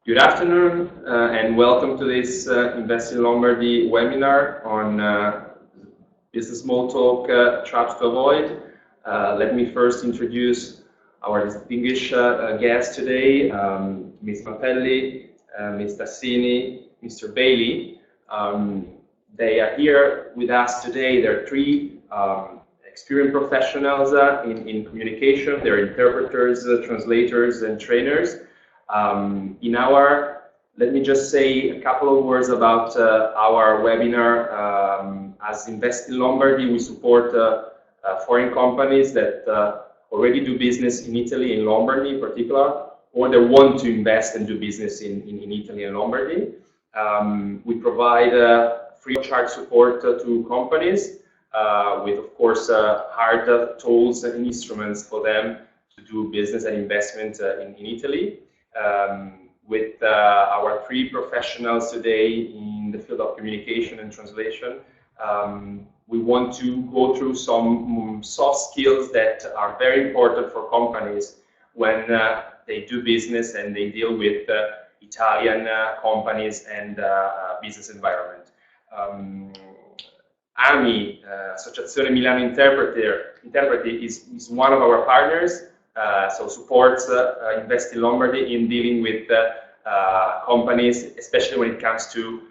Good afternoon and welcome to this Invest in Lombardy webinar on Business Small Talk, Traps to Avoid. Let me first introduce our distinguished guests today, Ms. Mapelli, Ms. Tassini, Mr. Bailey. They are here with us today. They're three experienced professionals in communication. They're interpreters, translators, and trainers. Let me just say a couple of words about our webinar. As Invest in Lombardy, we support foreign companies that already do business in Italy, in Lombardy in particular, or they want to invest and do business in Italy and Lombardy. We provide free of charge support to companies with, of course, hard tools and instruments for them to do business and investment in Italy. With our three professionals today in the field of communication and translation, we want to go through some soft skills that are very important for companies when they do business and they deal with Italian companies and business environment. AMI, Associazione Milano Interpreti, is one of our partners. So supports Invest in Lombardy in dealing with companies, especially when it comes to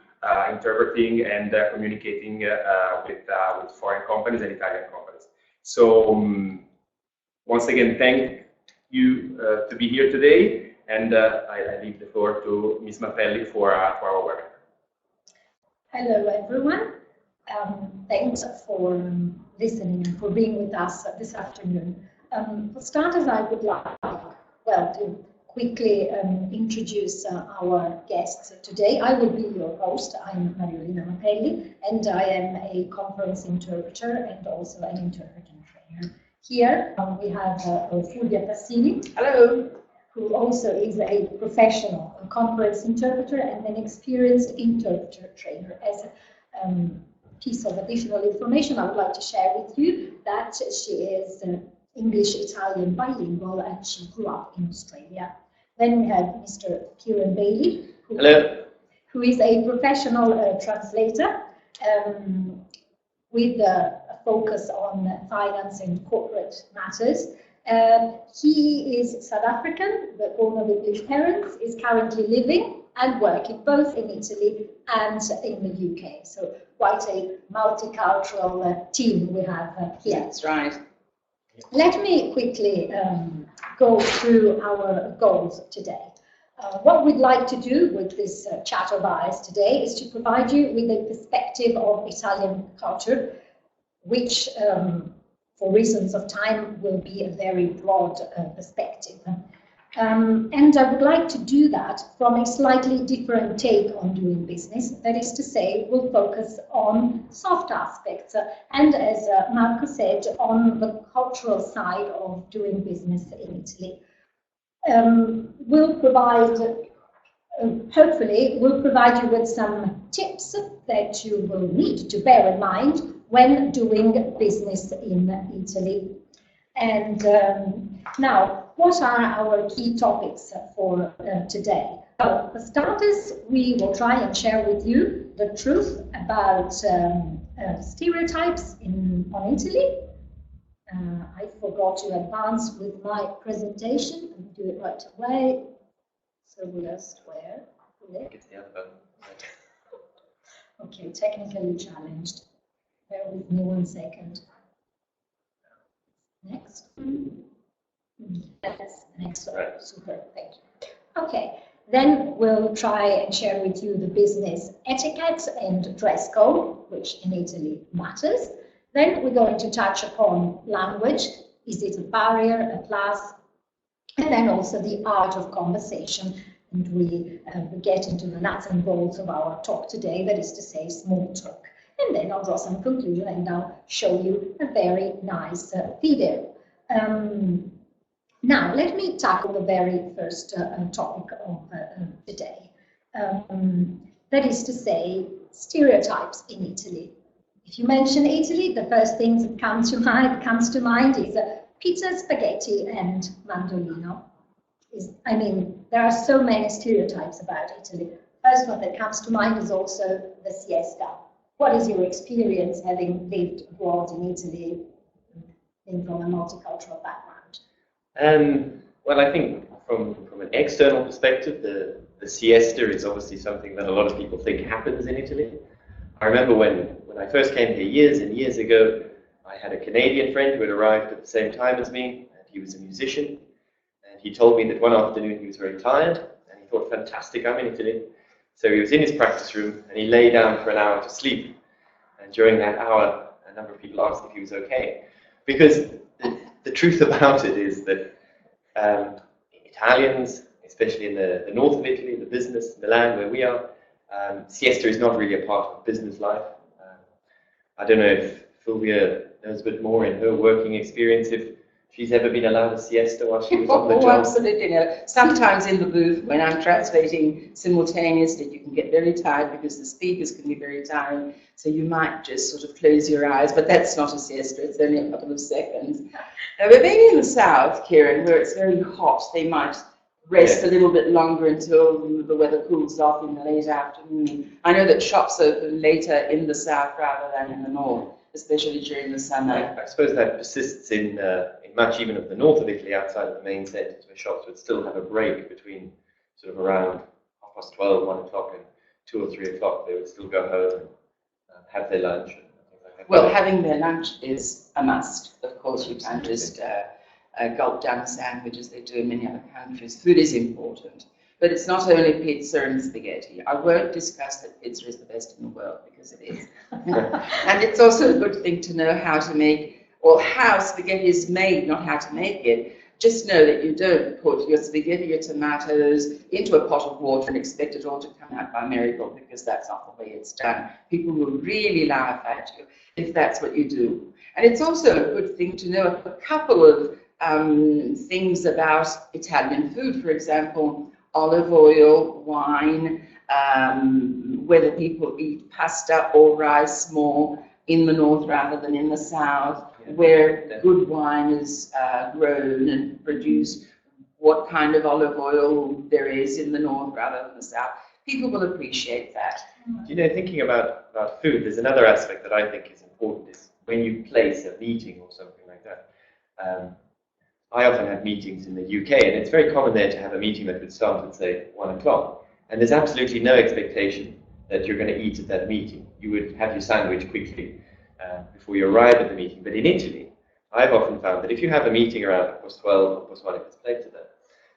interpreting and communicating with foreign companies and Italian companies. So once again, thank you to be here today, and I leave the floor to Ms. Mapelli for our work. Hello everyone. Thanks for listening and for being with us this afternoon. For starters, I would like, to quickly introduce our guests today. I will be your host. I'm Mariolina Mapelli, and I am a conference interpreter and also an interpreting trainer. Here we have Fulvia Tassini. Hello. Who also is a professional conference interpreter and an experienced interpreter trainer. As a piece of additional information, I would like to share with you that she is English-Italian bilingual, and she grew up in Australia. Then we have Mr. Kieran Bailey, who is a professional translator with a focus on finance and corporate matters. He is South African, but born of English parents, is currently living and working both in Italy and in the UK. So quite a multicultural team we have here. That's right. Let me quickly go through our goals today. What we'd like to do with this chat of ours today is to provide you with a perspective of Italian culture, which, for reasons of time, will be a very broad perspective. And I would like to do that from a slightly different take on doing business. That is to say, we'll focus on soft aspects and, as Marco said, on the cultural side of doing business in Italy. Hopefully, we'll provide you with some tips that you will need to bear in mind when doing business in Italy. And now, what are our key topics for today? Well, for starters, we will try and share with you the truth about stereotypes on Italy. I forgot to advance with my presentation and do it right away. So we'll swear. Okay, technically challenged. Bear with me 1 second. Next. Yes, next. Super, thank you. Okay, then we'll try and share with you the business etiquette and dress code, which in Italy matters. Then we're going to touch upon language. Is it a barrier, a plus? And then also the art of conversation. And we get into the nuts and bolts of our talk today, that is to say, small talk. And then I'll draw some conclusion and I'll show you a very nice video. Now, let me tackle the very first topic of today. That is to say, stereotypes in Italy. If you mention Italy, the first thing that comes to mind is pizza, spaghetti, and mandolino. there are so many stereotypes about Italy. First one that comes to mind is also the siesta. What is your experience having lived abroad in Italy, being from a multicultural background? Well, I think from an external perspective, the siesta is obviously something that a lot of people think happens in Italy. I remember when I first came here years and years ago, I had a Canadian friend who had arrived at the same time as me, and he was a musician. And he told me that one afternoon he was very tired, and he thought, fantastic, I'm in Italy. So he was in his practice room, and he lay down for an hour to sleep. And during that hour, a number of people asked if he was okay. Because the truth about it is that Italians, especially in the north of Italy, the business, Milan, where we are, siesta is not really a part of business life. I don't know if Fulvia knows a bit more in her working experience, if she's ever been allowed a siesta while she was on the job. Absolutely no. Sometimes in the booth, when I'm translating simultaneously, you can get very tired because the speakers can be very tiring. So you might just sort of close your eyes, but that's not a siesta, it's only a couple of seconds. Now, but maybe in the south, Kieran, where it's very hot, they might rest a little bit longer until the weather cools off in the late afternoon. I know that shops open later in the south rather than in the north, especially during the summer. I suppose that persists in much even of the north of Italy, outside of the main centres, where shops would still have a break between sort of around 12:30, 1 o'clock, and 2 or 3 o'clock. They would still go home and have their lunch. And things like that. Well, having their lunch is a must. Of course, you can't just gulp down a sandwich as they do in many other countries. Food is important. But it's not only pizza and spaghetti. I won't discuss that pizza is the best in the world, because it is. And it's also a good thing to know how to make, or how spaghetti is made, not how to make it. Just know that you don't put your spaghetti, your tomatoes into a pot of water and expect it all to come out by miracle, because that's not the way it's done. People will really laugh at you if that's what you do. And it's also a good thing to know a couple of things about Italian food. For example, olive oil, wine, whether people eat pasta or rice more in the north rather than in the south, where good wine is grown and produced, what kind of olive oil there is in the north rather than the south. People will appreciate that. You know, thinking about food, there's another aspect that I think is important, is when you place a meeting or something like that. I often have meetings in the UK, and it's very common there to have a meeting that would start at, say, 1 o'clock. And there's absolutely no expectation that you're going to eat at that meeting. You would have your sandwich quickly before you arrive at the meeting. But in Italy, I've often found that if you have a meeting around 12 or 1, if it's later then,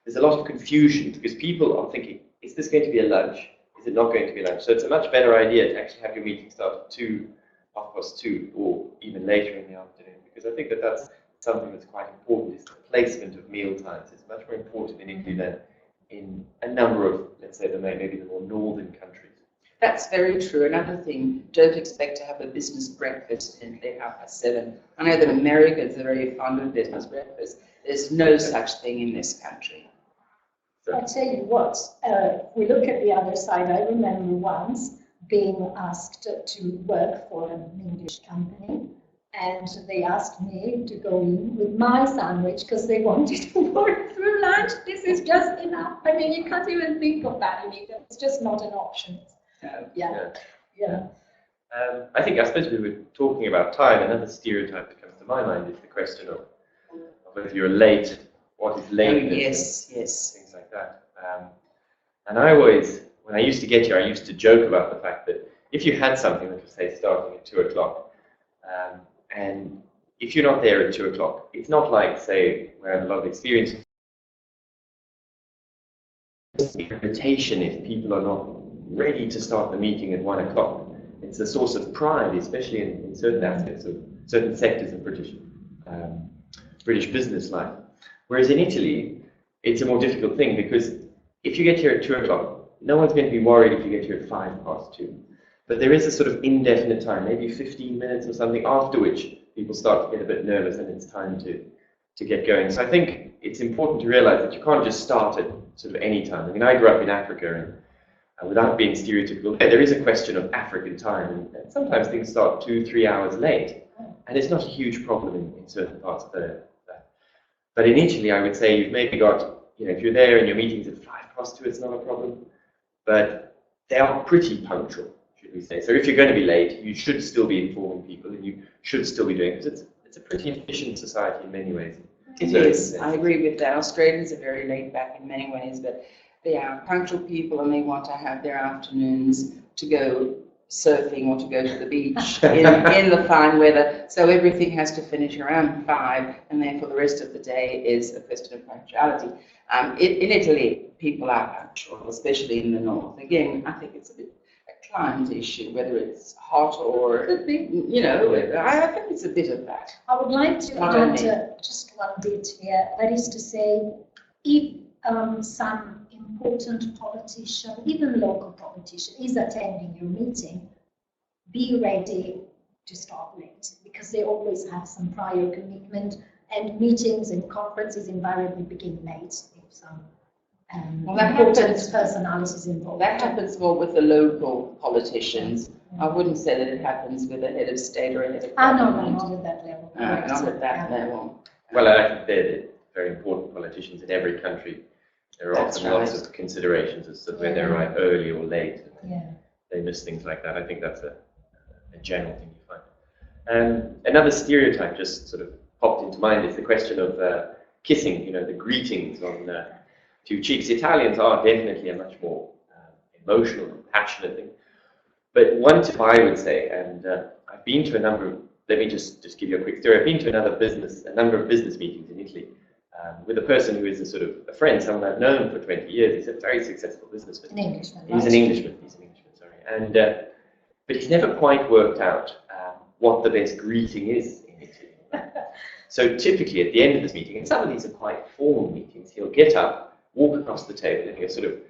there's a lot of confusion, because people are thinking, is this going to be a lunch? Is it not going to be a lunch? So it's a much better idea to actually have your meeting start at 2, 2:30, or even later in the afternoon, because I think that that's something that's quite important, is the placement of meal times. It's much more important in Italy than in a number of, let's say, maybe the more northern countries. That's very true. Another thing, don't expect to have a business breakfast until 7:30. I know that Americans are very fond of business breakfast. There's no such thing in this country. I'll tell you what, if we look at the other side, I remember once being asked to work for an English company, and they asked me to go in with my sandwich because they wanted to work through lunch. This is just enough. I mean, you can't even think of that in Italy. It's just not an option. Yeah. I suppose we were talking about time. Another stereotype that comes to my mind is the question of whether you're late, what is lateness, yes. Things like that. And I always, when I used to get here, I used to joke about the fact that if you had something that was, say, starting at 2 o'clock, and if you're not there at 2 o'clock, it's not like, say, where I have a lot of experience. Irritation if people are not ready to start the meeting at 1 o'clock. It's a source of pride, especially in certain aspects of certain sectors of British business life. Whereas in Italy, it's a more difficult thing, because if you get here at 2 o'clock, no one's going to be worried if you get here at 2:05. But there is a sort of indefinite time, maybe 15 minutes or something, after which people start to get a bit nervous and it's time to get going. So I think it's important to realize that you can't just start at sort of any time. I mean, I grew up in Africa, and without being stereotypical, there is a question of African time, and sometimes things start 2-3 hours late, and it's not a huge problem in certain parts of the. But in Italy, I would say you've maybe got, if you're there and your meeting's at ×2, it's not a problem. But they are pretty punctual, should we say. So if you're going to be late, you should still be informing people, and you should still be doing it, because it's a pretty efficient society in many ways. It is. I agree with that. Australians are very laid back in many ways, but they are punctual people, and they want to have their afternoons to go surfing or to go to the beach in the fine weather. So everything has to finish around 5, and therefore the rest of the day is a question of punctuality. In Italy, people are punctual, especially in the north. Again, I think it's a bit a climate issue, whether it's hot or, you know, I think it's a bit of that. I would like to add just one bit here. That is to say, if some important politician, even local politician, is attending your meeting, be ready to start late, because they always have some prior commitment, and meetings and conferences invariably begin late if some important personalities involved. That happens more with the local politicians. I wouldn't say that it happens with a head of state or a head of government. No, not at that level. Not at that level. Well, I think they're very important politicians in every country. There are often lots of considerations as to whether they arrive early or late. They miss things like that. I think that's a general thing you find. Another stereotype just sort of popped into mind is the question of kissing, you know, the greetings on 2 cheeks. Italians are definitely a much more emotional and passionate thing. But one tip I would say, and I've been to a number of, let me just give you a quick story. I've been to a number of business meetings in Italy with a person who is a sort of a friend, someone I've known for 20 years. He's a very successful businessman. An Englishman. He's an Englishman, sorry. And, but he's never quite worked out what the best greeting is in Italy. So typically at the end of this meeting, and some of these are quite formal meetings, he'll get up, walk across the table, and he'll sort of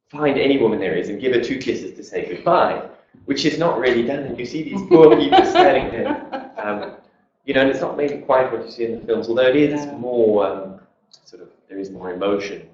find any woman there is and give her 2 kisses to say goodbye, which is not really done. And you see these poor people standing there. You know, and it's not maybe quite what you see in the films, although it is more there is more emotion,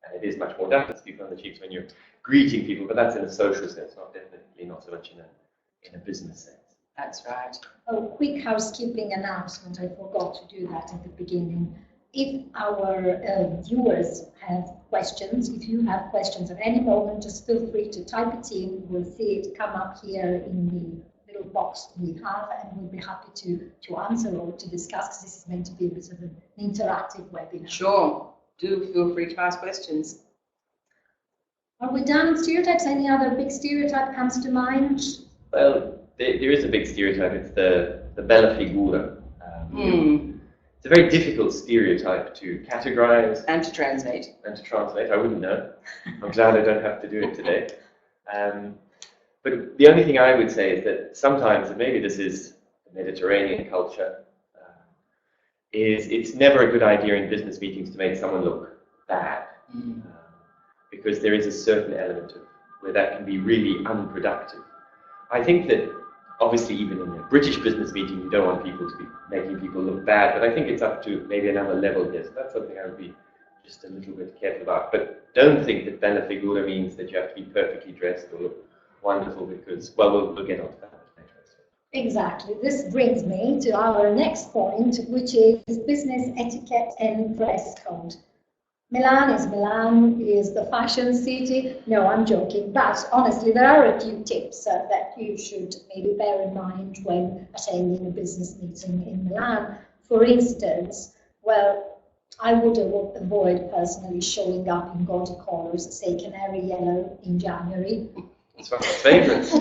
and it is much more done to speak on the cheeks when you're greeting people, but that's in a social sense, definitely not so much in a business sense. That's right. Oh, quick housekeeping announcement. I forgot to do that at the beginning. If our viewers have questions, if you have questions at any moment, just feel free to type it in. We'll see it come up here in the little box we have, and we'll be happy to answer or to discuss, because this is meant to be a bit of an interactive webinar. Sure. Do feel free to ask questions. Are we done with stereotypes? Any other big stereotype comes to mind? Well, there is a big stereotype. It's the bella figura. It's a very difficult stereotype to categorize. And to translate. I wouldn't know. I'm glad I don't have to do it today. But the only thing I would say is that sometimes, and maybe this is the Mediterranean culture, is it's never a good idea in business meetings to make someone look bad. Because there is a certain element of where that can be really unproductive. I think that obviously even in a British business meeting you don't want people to be making people look bad, but I think it's up to maybe another level here, so that's something I would be just a little bit careful about. But don't think that bella figura means that you have to be perfectly dressed or look wonderful, because, well, we'll get on to that later. Exactly. This brings me to our next point, which is business etiquette and dress code. Milan is the fashion city. No, I'm joking. But honestly, there are a few tips that you should maybe bear in mind when attending a business meeting in Milan. For instance, well, I would avoid personally showing up in gaudy colors, say canary yellow in January. It's one of my favorites.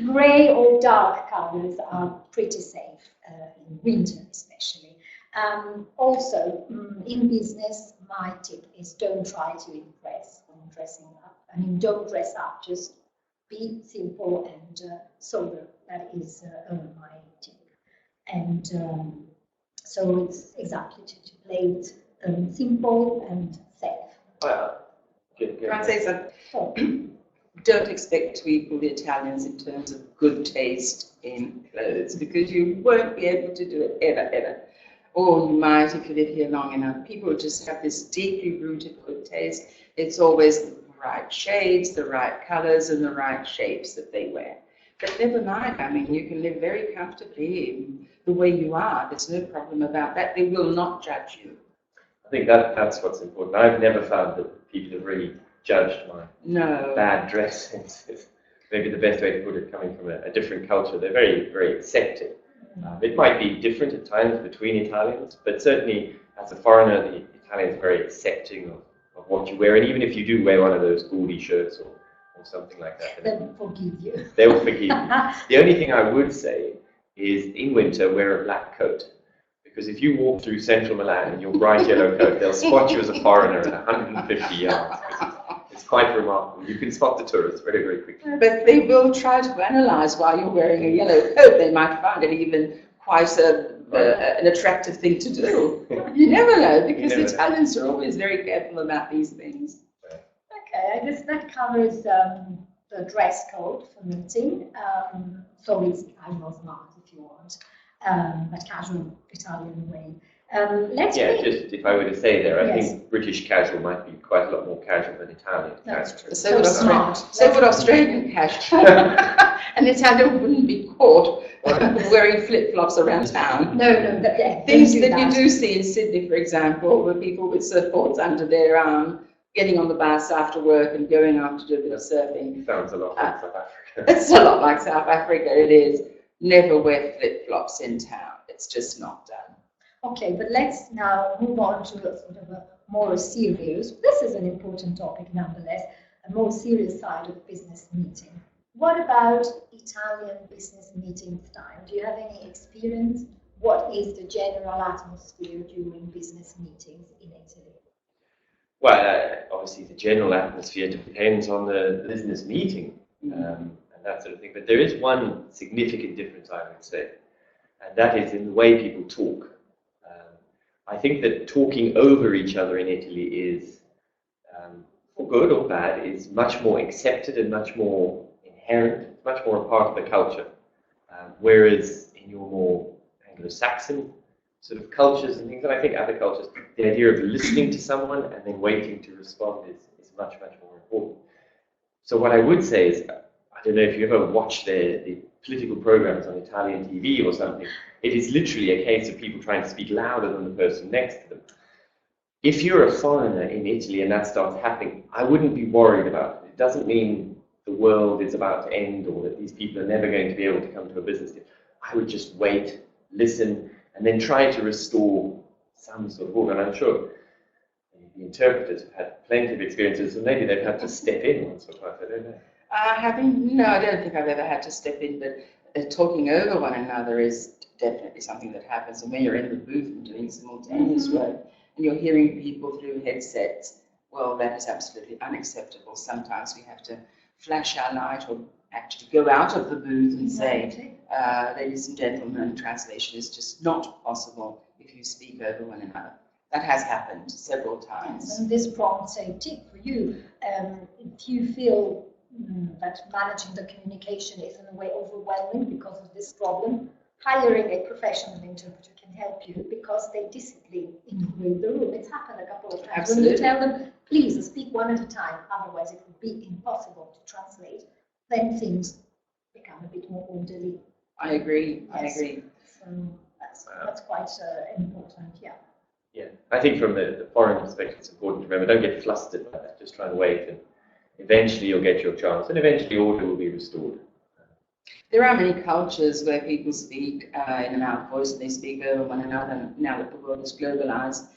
Gray or dark colors are pretty safe in winter, especially. Also, in business, my tip is don't try to impress when dressing up. I mean, don't dress up, just be simple and sober. That is my tip. And so it's exactly to play it simple and safe. Can I say something? Don't expect to equal the Italians in terms of good taste in clothes, because you won't be able to do it ever. Or you might if you live here long enough. People just have this deeply rooted good taste. It's always the right shades, the right colors, and the right shapes that they wear. But never mind, I mean, you can live very comfortably in the way you are. There's no problem about that. They will not judge you. think that's what's important. I've never found that people have really judged my bad dress sense. Maybe the best way to put it, coming from a different culture. They're very, very accepting. It might be different at times between Italians, but certainly as a foreigner, the Italians are very accepting of what you wear. And even if you do wear one of those gaudy shirts or something like that, they'll forgive you. They will forgive you. The only thing I would say is in winter, wear a black coat. Because if you walk through central Milan in your bright yellow coat, they'll spot you as a foreigner at 150 yards. It's quite remarkable. You can spot the tourists very, very quickly. But they will try to analyse why you're wearing a yellow coat. They might find it even quite an attractive thing to do. You never know, because Italians are always very careful about these things. Okay, I guess that covers the dress code for meeting. So it's casual smart if you want, but casual Italian way. Just if I were to say there, I think British casual might be quite a lot more casual than Italian. That's true. So would Australian casual. An Italian wouldn't be caught wearing flip-flops around town. No, things that you do see in Sydney, for example, where people with surfboards under their arm, getting on the bus after work and going out to do a bit of surfing. Sounds a lot like South Africa. It's a lot like South Africa, it is. Never wear flip-flops in town. It's just not done. Okay, but let's now move on to a sort of a more serious, this is an important topic nonetheless, a more serious side of business meeting. What about Italian business meeting style? Do you have any experience? What is the general atmosphere during business meetings in Italy? Well, obviously the general atmosphere depends on the business meeting and that sort of thing. But there is one significant difference, I would say, and that is in the way people talk. I think that talking over each other in Italy is, for good or bad, is much more accepted and much more inherent. It's much more a part of the culture. Whereas in your more Anglo-Saxon sort of cultures and things, and I think other cultures, the idea of listening to someone and then waiting to respond is much, much more important. So what I would say is, I don't know if you ever watched the political programs on Italian TV or something, it is literally a case of people trying to speak louder than the person next to them. If you're a foreigner in Italy and that starts happening, I wouldn't be worried about it. It doesn't mean the world is about to end or that these people are never going to be able to come to a business deal. I would just wait, listen, and then try to restore some sort of order. And I'm sure the interpreters have had plenty of experiences, and maybe they've had to step in once or twice, I don't know. No, I don't think I've ever had to step in, but talking over one another is definitely something that happens. And when you're in the booth and doing simultaneous work, and you're hearing people through headsets, well, that is absolutely unacceptable. Sometimes we have to flash our light or actually go out of the booth and say, ladies and gentlemen, translation is just not possible if you speak over one another. That has happened several times. Yes, and this prompts a tip for you. If you feel that managing the communication is in a way overwhelming because of this problem, hiring a professional interpreter can help you because they discipline in the room. It's happened a couple of times. Absolutely. When you tell them, please speak one at a time, otherwise it would be impossible to translate, then things become a bit more orderly. I agree. So that's quite important, yeah. Yeah, I think from the foreign perspective, it's important to remember, don't get flustered by that, just try and wait, and eventually you'll get your chance, and eventually order will be restored. There are many cultures where people speak in and out voice, and they speak over one another. Now that the world is globalized,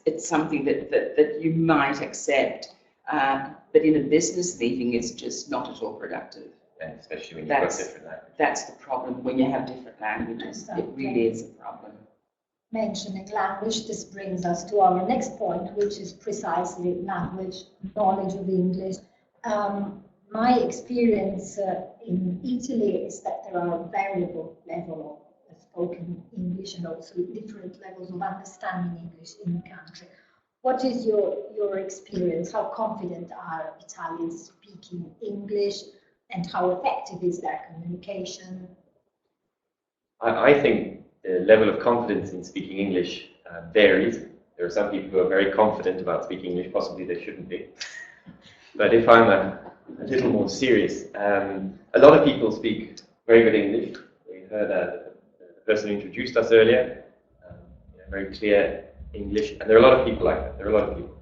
it's something that you might accept, but in a business meeting, it's just not at all productive. And especially when you've got different languages. That's the problem, when you have different languages. Exactly. It really is a problem. Mentioning language, this brings us to our next point, which is precisely language, knowledge of English. My experience in Italy is that there are variable levels of spoken English and also different levels of understanding English in the country. What is your experience? How confident are Italians speaking English, and how effective is their communication? I think the level of confidence in speaking English varies. There are some people who are very confident about speaking English, possibly they shouldn't be. But if I'm a little more serious, a lot of people speak very good English. We heard the person who introduced us earlier. very clear English, and there are a lot of people like that. There are a lot of people.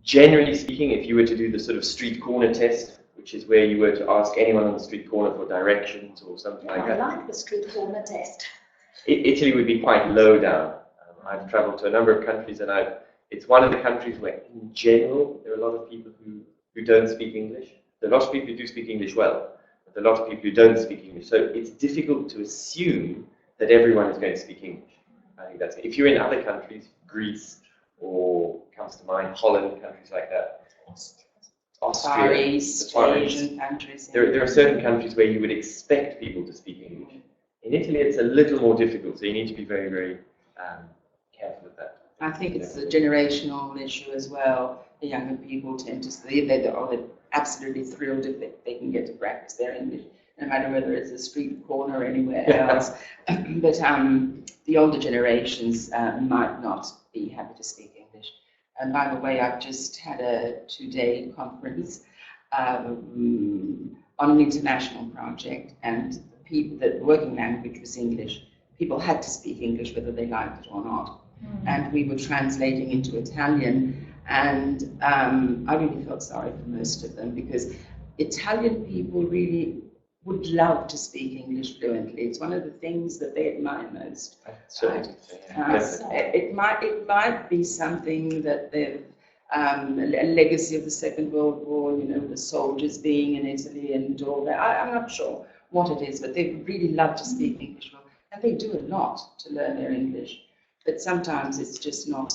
Generally speaking, if you were to do the sort of street corner test, which is where you were to ask anyone on the street corner for directions or something like that. I like the street corner test. Italy would be quite low down. I've traveled to a number of countries, and it's one of the countries where, in general, there are a lot of people who don't speak English. There are lots of people who do speak English well, but there are a lot of people who don't speak English. So it's difficult to assume that everyone is going to speak English. I think that's it. If you're in other countries, Greece, or comes to mind, Holland, countries like that, Austria, Far East, Asian countries. There are certain countries where you would expect people to speak English. In Italy, it's a little more difficult, so you need to be very, very careful with that. I think it's a generational issue as well. The younger people tend to say they're absolutely thrilled if they can get to practice their English, no matter whether it's a street corner or anywhere else. But the older generations might not be happy to speak English. And by the way, I've just had a 2-day conference on an international project, and the working language was English. People had to speak English whether they liked it or not. And we were translating into Italian, and I really felt sorry for most of them, because Italian people really would love to speak English fluently. It's one of the things that they admire most. It might be something that they've a legacy of the Second World War, you know, the soldiers being in Italy and all that. I'm not sure what it is, but they really love to speak English well, and they do a lot to learn their English. But sometimes it's just not.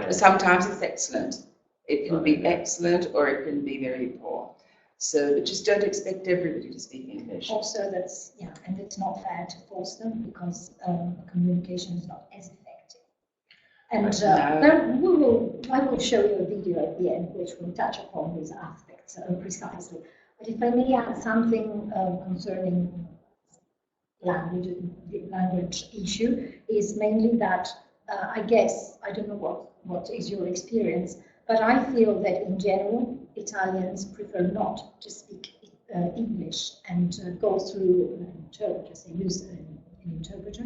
Sometimes it's excellent. It can be excellent, or it can be very poor. So, but just don't expect everybody to speak English. Also, and it's not fair to force them, because communication is not as effective. And I will show you a video at the end which will touch upon these aspects precisely. But if I may add something concerning language issue, is mainly that I guess, I don't know what is your experience, but I feel that in general, Italians prefer not to speak English and go through an interpreter, they use an interpreter,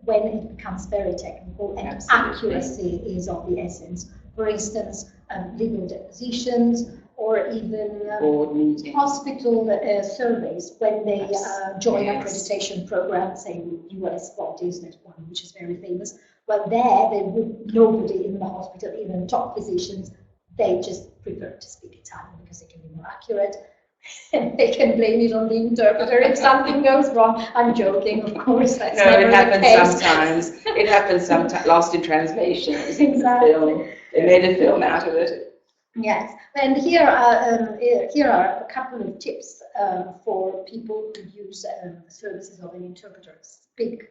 when it becomes very technical and accuracy is of the essence. For instance, legal depositions, or even hospital surveys, when they join accreditation programs, say US bodies, that one which is very famous. Well, nobody in the hospital, even top physicians, they just prefer to speak Italian because they can be more accurate. And they can blame it on the interpreter if something goes wrong. I'm joking, of course. That's it happens sometimes. It happens sometimes. Lost in translation. Exactly. They made a film out of it. Yes, and here are a couple of tips for people who use services of an interpreter. Speak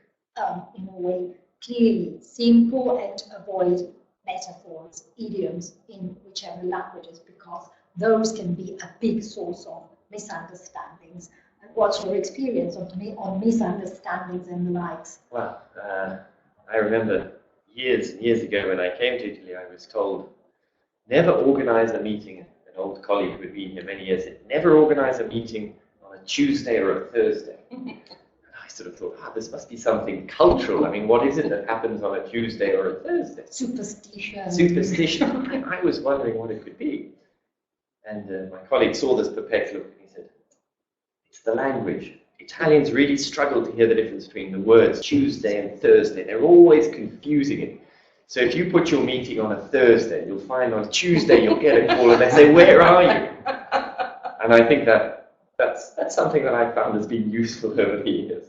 in a way clearly, simple, and avoid metaphors, idioms in whichever languages, because those can be a big source of misunderstandings. And what's your experience on misunderstandings and the likes? Well, I remember years and years ago when I came to Italy, I was told, never organize a meeting. An old colleague who had been here many years said, never organize a meeting on a Tuesday or a Thursday. And I sort of thought, this must be something cultural. I mean, what is it that happens on a Tuesday or a Thursday? Superstition. Superstition. I was wondering what it could be. And my colleague saw this perplexed look and he said, it's the language. Italians really struggle to hear the difference between the words Tuesday and Thursday. They're always confusing it. So if you put your meeting on a Thursday, you'll find on Tuesday you'll get a call and they say, where are you? And I think that's something that I found has been useful over the years.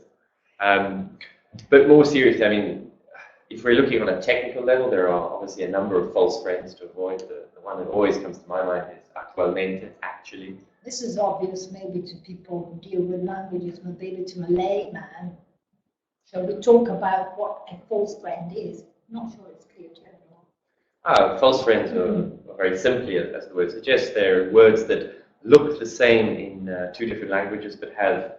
But more seriously, I mean, if we're looking on a technical level, there are obviously a number of false friends to avoid. The one that always comes to my mind is actualmente, actually. This is obvious maybe to people who deal with languages, but maybe to a layman. So we talk about what a false friend is. Not sure it's clear to everyone. False friends are very simply, as the word suggests, they're words that look the same in two different languages, but have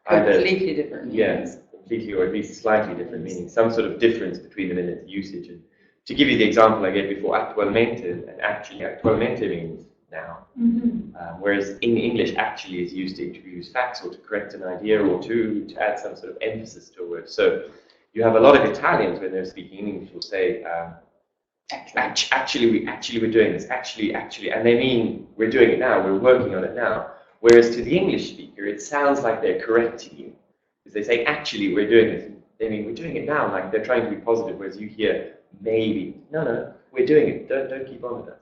either completely different meanings. Yes, completely, or at least slightly different meanings. Some sort of difference between them in its usage. And to give you the example I gave before, actualmente, and actually actualmente means now. Whereas in English, actually is used to introduce facts or to correct an idea or to add some sort of emphasis to a word. So You have a lot of Italians when they're speaking English will say, actually, we're doing this. Actually, and they mean we're doing it now. We're working on it now. Whereas to the English speaker, it sounds like they're correcting you, because they say, actually, we're doing this. They mean we're doing it now. Like they're trying to be positive. Whereas you hear maybe, no, we're doing it. Don't keep on with us.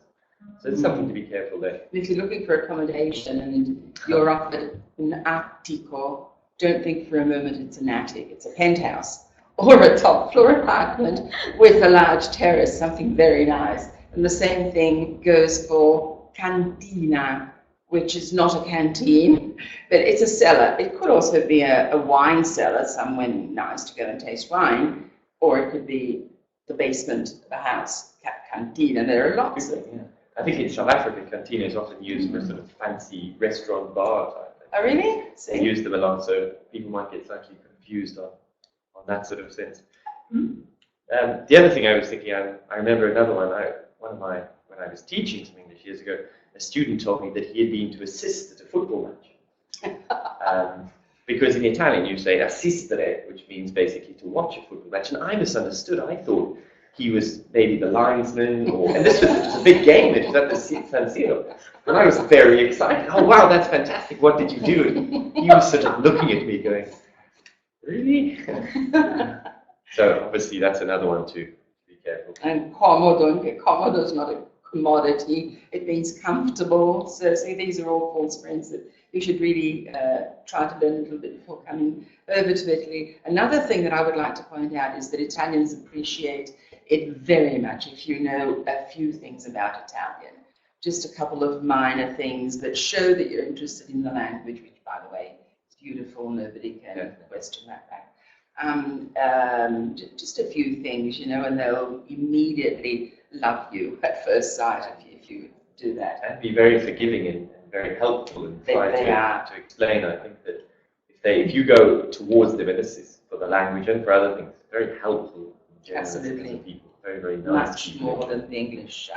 So it's something to be careful there. If you're looking for accommodation and you're offered an attico, don't think for a moment it's an attic. It's a penthouse or a top floor apartment with a large terrace, something very nice. And the same thing goes for cantina, which is not a canteen, but it's a cellar. It could also be a wine cellar, somewhere nice to go and taste wine, or it could be the basement of a house, cantina. There are lots of them. I think in South Africa, cantina is often used for sort of fancy restaurant bar type thing. Oh, really? They use them a lot, so people might get slightly confused on that sort of sense. The other thing I was thinking, I remember another one. When I was teaching some English years ago, a student told me that he had been to assist at a football match. Because in Italian you say assistere, which means basically to watch a football match, and I misunderstood. I thought he was maybe the linesman, and this was a big game. It was at the San Siro, and I was very excited. Oh wow, that's fantastic! What did you do? And he was sort of looking at me, going, "Really?" So obviously that's another one to be careful. And comodo is not a commodity. It means comfortable. So these are all false friends that you should really try to learn a little bit before coming over to Italy. Another thing that I would like to point out is that Italians appreciate it very much if you know a few things about Italian. Just a couple of minor things that show that you're interested in the language, which, by the way, is beautiful. Nobody can question that fact. Just a few things, and they'll immediately love you at first sight if you do that. And be very forgiving and very helpful and try to explain. I think that if you go towards them, and this is for the language and for other things, very helpful. Absolutely. People, very, very nice. Much people. More than the English.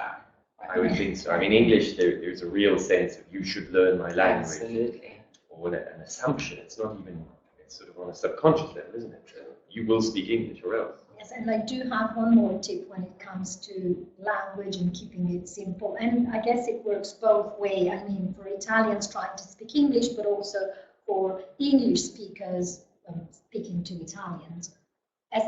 I would think so. I mean, English, there's a real sense of you should learn my language. Absolutely. Or an assumption. It's not even, it's sort of on a subconscious level, isn't it? You will speak English or else. Yes, and I do have one more tip when it comes to language and keeping it simple. And I guess it works both ways. I mean, for Italians trying to speak English, but also for English speakers speaking to Italians. As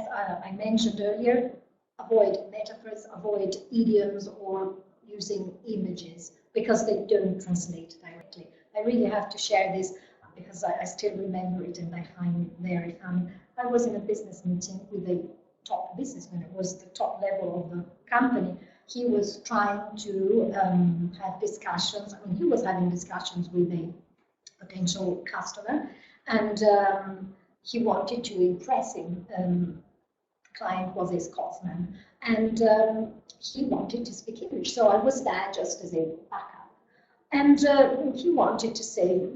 I mentioned earlier, avoid metaphors, avoid idioms, or using images because they don't translate directly. I really have to share this because I still remember it and I find it very funny. I was in a business meeting with a top businessman. It was the top level of the company. He was trying to have discussions. I mean, he was having discussions with a potential customer, and he wanted to impress him. The client was a Scotsman, and he wanted to speak English. So I was there just as a backup. And he wanted to say,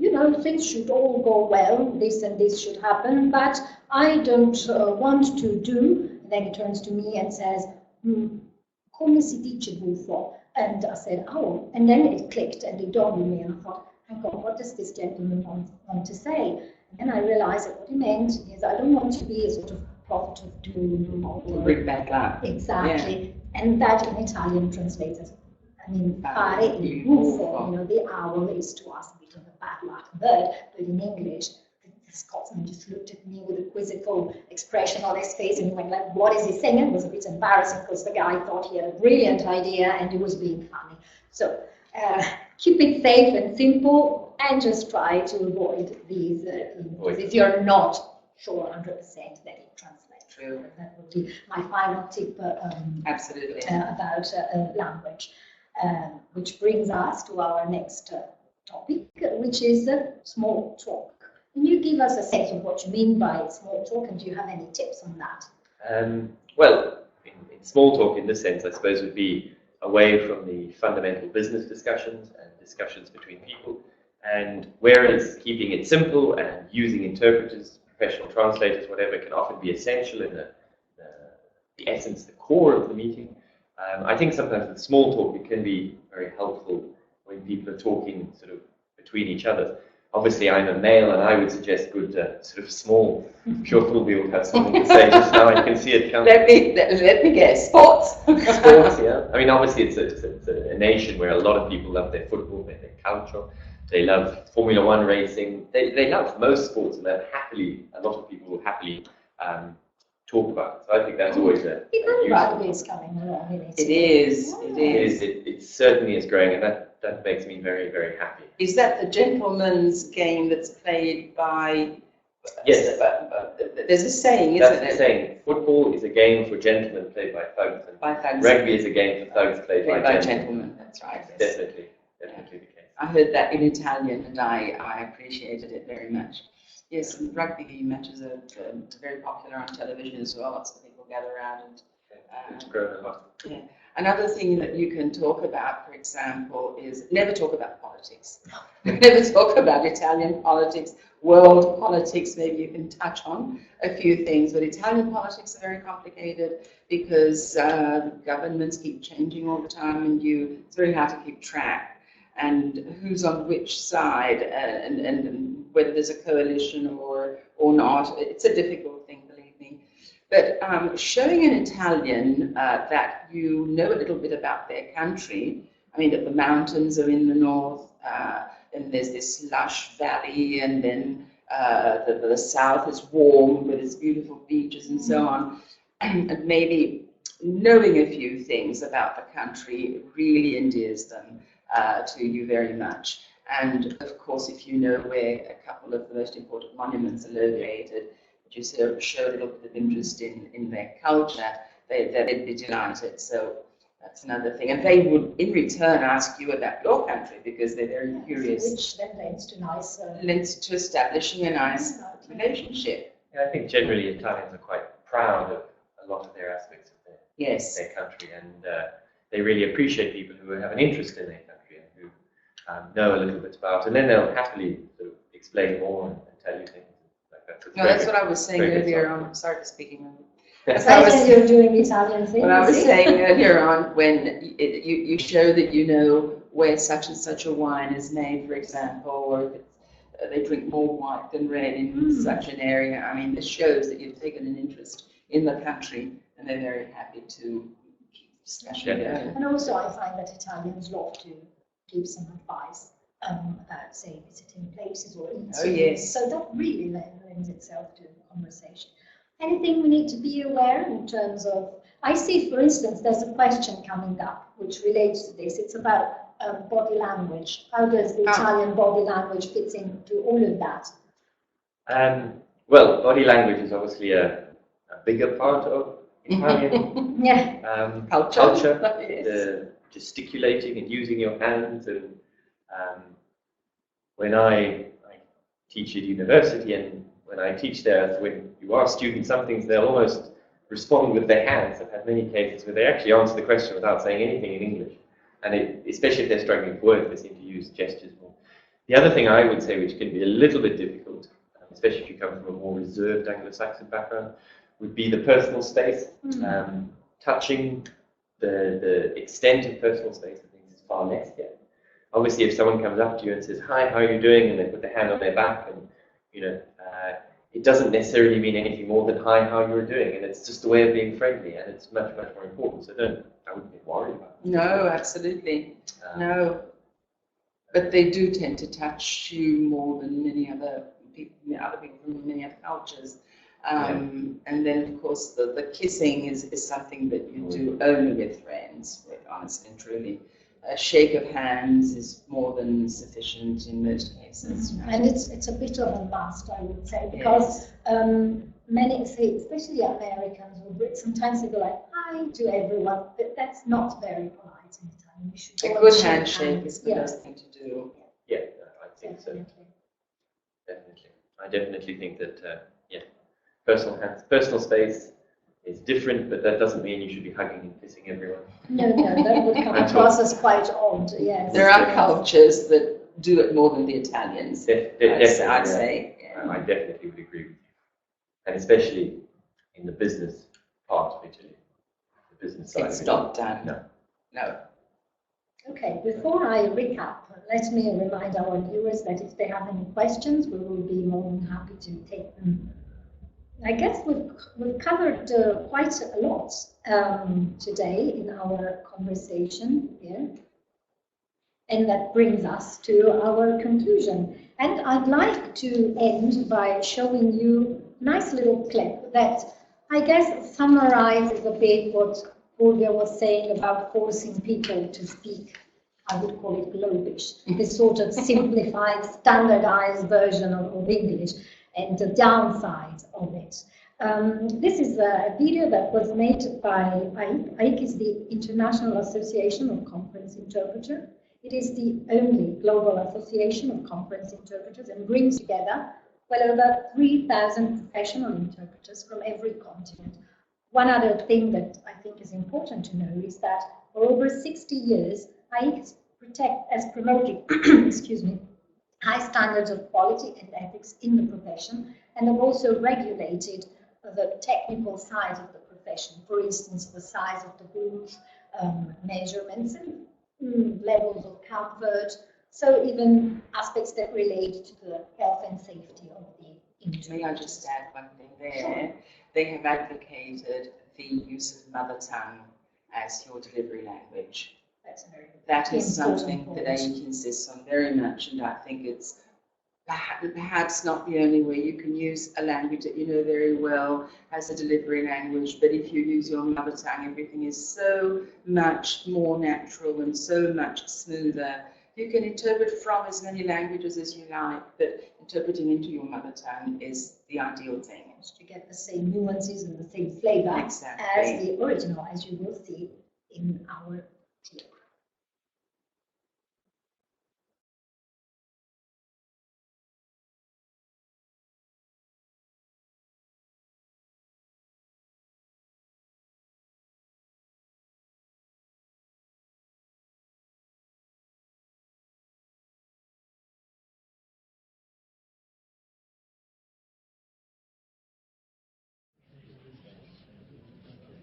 things should all go well, this and this should happen, but I don't want to do. And then he turns to me and says, come si dice buffo? And I said, oh. And then it clicked and it dawned on me, and I thought, hang on, what does this gentleman want to say? And then I realized that what he meant is, I don't want to be a sort of prophet of doom. To bring bad luck. Exactly. Yeah. And that in Italian translates as, fare il buffo, the owl is to us a bit of a bad luck bird, but in English, the Scotsman just looked at me with a quizzical expression on his face and he went like, what is he saying? It was a bit embarrassing because the guy thought he had a brilliant idea and he was being funny. So keep it safe and simple and just try to avoid these images if you're not sure 100% that it translates. True. That would be my final tip Absolutely. About language. Which brings us to our next topic, which is small talk. Can you give us a sense of what you mean by small talk, and do you have any tips on that? Well, in small talk, in this sense, I suppose would be away from the fundamental business discussions and discussions between people, and whereas keeping it simple and using interpreters, professional translators, whatever, can often be essential in the essence, the core of the meeting. I think sometimes with small talk it can be very helpful when people are talking sort of between each other. obviously I'm a male, and I would suggest good sort of small. I'm sure Fulby will have something to say just now. I can see it coming. Let me guess. Sports. Sports, yeah. I mean, obviously it's a nation where a lot of people love their football, their culture. They love Formula One racing. They love most sports, and a lot of people will happily talk about it. So I think that's always a even rugby is coming along in it. It is. It certainly is growing, and that makes me very, very happy. Is that the gentleman's game that's played by? Yes. There's a saying, isn't That's it? the saying. Football is a game for gentlemen played by thugs, and By thugs. rugby is a game for thugs played by gentlemen. That's right. Yes. Definitely the case. I heard that in Italian, and I appreciated it very much. Yes, and rugby matches are very popular on television as well. Lots of people gather around and. It's grown a lot. Yeah. Another thing that you can talk about, for example, is never talk about politics. Never talk about Italian politics, world politics. Maybe you can touch on a few things, but Italian politics are very complicated because governments keep changing all the time, and it's very hard to keep track and who's on which side and whether there's a coalition or not. It's a difficult thing, believe me. But showing an Italian that you know a little bit about their country, I mean that the mountains are in the north, and there's this lush valley, and then the south is warm with its beautiful beaches and so on, and maybe knowing a few things about the country really endears them to you very much. And of course, if you know where a couple of the most important monuments are located, you sort of show a little bit of interest in their culture, they'd be delighted. So that's another thing. And they would, in return, ask you about your country because they're very curious. Which then leads to establishing a nice relationship. Yeah, I think generally Italians are quite proud of a lot of their aspects of their country, and they really appreciate people who have an interest in their country and who know a little bit about it, and then they'll happily sort of explain more and tell you things. No, that's what I was saying earlier on. I'm sorry for speaking on. You're doing Italian things. What I was saying earlier on, when you show that you know where such and such a wine is made, for example, or if they drink more white than red in such an area. I mean, this shows that you've taken an interest in the country, and they're very happy to keep discussion going. And also, I find that Italians love to give some advice. Say visiting places or eating. Oh, yes. So that really lends itself to conversation. Anything we need to be aware in terms of, I see, for instance, there's a question coming up which relates to this. It's about body language. How does the Italian body language fit into all of that? Well, body language is obviously a bigger part of Italian culture. Yes. The gesticulating and using your hands, and when I teach at university, and when I teach there, when you ask students some things, they'll almost respond with their hands. I've had many cases where they actually answer the question without saying anything in English, and especially if they're struggling for words, they seem to use gestures more. The other thing I would say, which can be a little bit difficult, especially if you come from a more reserved Anglo-Saxon background, would be the personal space. Touching the extent of personal space, I think, is far less here. Obviously, if someone comes up to you and says, "Hi, how are you doing?" and they put their hand on their back, and it doesn't necessarily mean anything more than "Hi, how you're doing," and it's just a way of being friendly, and it's much, much more important. So I wouldn't be worried about it. No, absolutely, no. But they do tend to touch you more than many other people from many other cultures. And then, of course, the kissing is something that you do only with friends, honestly and truly. A shake of hands is more than sufficient in most cases. And it's a bit of a must, I would say, because many say, especially Americans or Brits, sometimes they go like, "Hi" to everyone, but that's not very polite in Italian. You should a good handshake is the best thing to do. Yeah, I think so. Definitely. I definitely think that, personal space is different, but that doesn't mean you should be hugging and kissing everyone. No, that would come across as quite odd, yes. There are cultures that do it more than the Italians, I'd say. Yeah. I definitely would agree with you. And especially in the business part of Italy, the business side. It's not done. No. Okay, before I recap, let me remind our viewers that if they have any questions, we will be more than happy to take them. I guess we've covered quite a lot today in our conversation here. And that brings us to our conclusion. And I'd like to end by showing you a nice little clip that I guess summarizes a bit what Olga was saying about forcing people to speak. I would call it Globish, this sort of simplified, standardized version of English, and the downside of it. This is a video that was made by AIC. AIC is the International Association of Conference Interpreters. It is the only global association of conference interpreters and brings together well over 3,000 professional interpreters from every continent. One other thing that I think is important to know is that for over 60 years, AIC has promoted excuse me, high standards of quality and ethics in the profession, and have also regulated the technical side of the profession. For instance, the size of the booth, measurements, and levels of comfort, so even aspects that relate to the health and safety of the industry. May I just add one thing there? They have advocated the use of mother tongue as your delivery language. That's very That is important something point. that AIC insists on very much, and I think it's perhaps not the only way. You can use a language that you know very well as a delivery language, but if you use your mother tongue, everything is so much more natural and so much smoother. You can interpret from as many languages as you like, but interpreting into your mother tongue is the ideal thing. To get the same nuances and the same flavor Exactly. as the original, as you will see in our clip.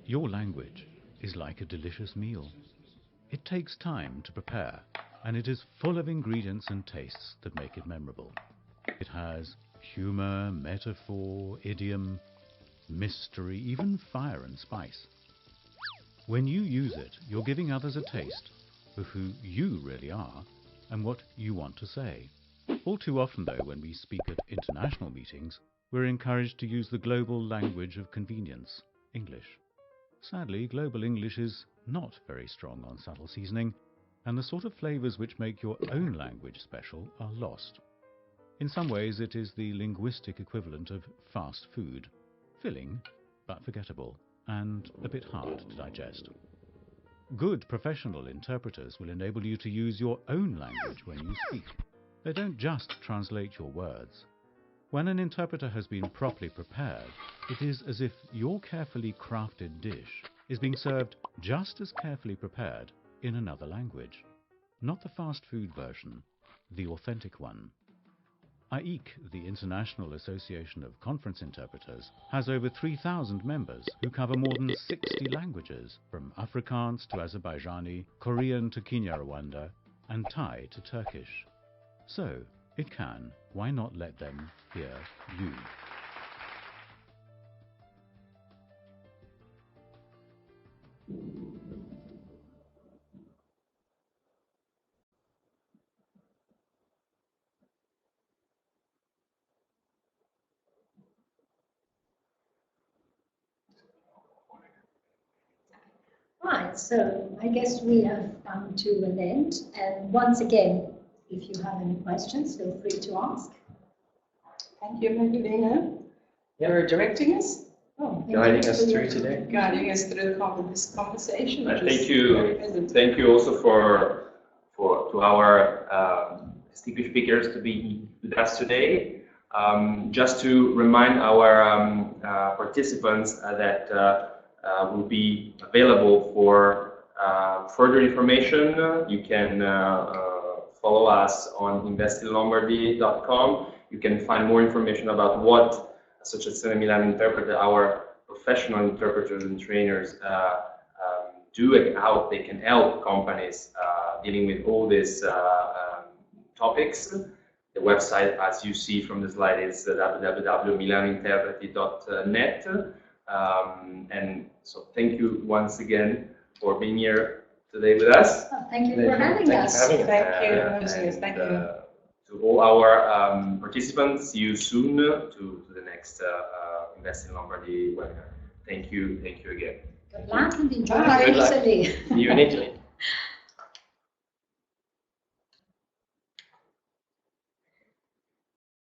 Your language is like a delicious meal. It takes time to prepare, and it is full of ingredients and tastes that make it memorable. It has humor, metaphor, idiom, mystery, even fire and spice. When you use it, you're giving others a taste of who you really are and what you want to say. All too often, though, when we speak at international meetings, we're encouraged to use the global language of convenience, English. Sadly, global English is not very strong on subtle seasoning, and the sort of flavours which make your own language special are lost. In some ways, it is the linguistic equivalent of fast food, filling but forgettable, and a bit hard to digest. Good professional interpreters will enable you to use your own language when you speak. They don't just translate your words. When an interpreter has been properly prepared, it is as if your carefully crafted dish is being served just as carefully prepared in another language. Not the fast food version, the authentic one. AIC, the International Association of Conference Interpreters, has over 3,000 members who cover more than 60 languages, from Afrikaans to Azerbaijani, Korean to Kinyarwanda, and Thai to Turkish. So, if can, why not let them hear you? Right, so I guess we have come to an end. And once again, if you have any questions, feel free to ask. Thank you, Magdalena, for directing us, Guiding us through today. guiding us through this conversation. And which thank was you, very pleasant. thank you also to our distinguished speakers to be with us today. Just to remind our participants that will be available for further information. You can follow us on investinlombardy.com. You can find more information about what Associazione Milano Interpreti, our professional interpreters and trainers, do and how they can help companies dealing with all these topics. The website, as you see from the slide, is www.milanointerpreti.net. And so thank you once again for being here today with us. Oh, thank you for having us. Thank you for hosting us. Thank you. To all our participants, see you soon to the next Invest in Lombardy webinar. Thank you again. Good luck and enjoy Good luck. Italy. See you in Italy.